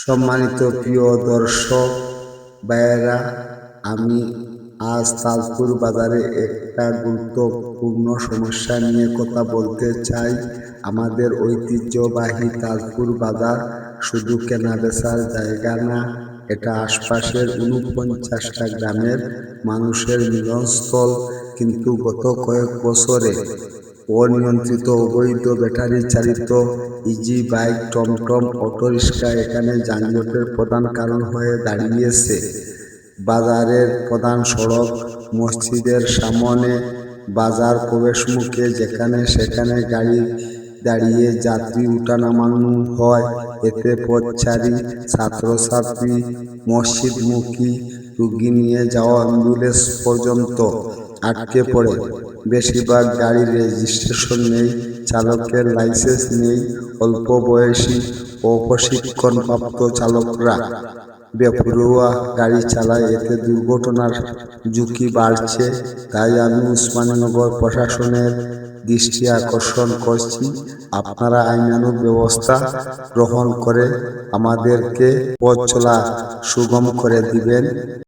সম্মানিত প্রিয় দর্শক ভাইয়েরা, আমি আজ তাজপুর বাজারে একটা গুরুত্বপূর্ণ সমস্যা নিয়ে কথা বলতে চাই। আমাদের ঐতিহ্যবাহী তাজপুর বাজার শুধু কেনাবেচার জায়গা না, এটা আশপাশের ৪৯টা গ্রামের মানুষের মিলনস্থল। কিন্তু গত কয়েক বছরে অনিয়ন্ত্রিত অবৈধ ব্যাটারি চালিত ইজি বাইক, টমটম, অটোরিক্সা এখানে যানজটের প্রধান কারণ হয়ে দাঁড়িয়েছে। বাজারের প্রধান সড়ক, মসজিদের সামনে, বাজার প্রবেশমুখে যেখানে সেখানে গাড়ি দাঁড়িয়ে যাত্রী উঠানামানো হয়। এতে পথচারী, ছাত্রছাত্রী, মসজিদমুখী রুগী নিয়ে যাওয়া অ্যাম্বুলেন্স পর্যন্ত আটকে পড়ে। বেশিরভাগ গাড়ির রেজিস্ট্রেশন নেই, চালকের লাইসেন্স নেই, অল্প বয়সী ও প্রশিক্ষণপ্রাপ্ত চালকরা বেপরোয়া গাড়ি চালায়। এতে দুর্ঘটনার ঝুঁকি বাড়ছে। তাই আমি উসমানীনগর প্রশাসনের দৃষ্টি আকর্ষণ করছি, আপনারা আইনানুগ ব্যবস্থা গ্রহণ করে আমাদেরকে পথ চলা সুগম করে দিবেন।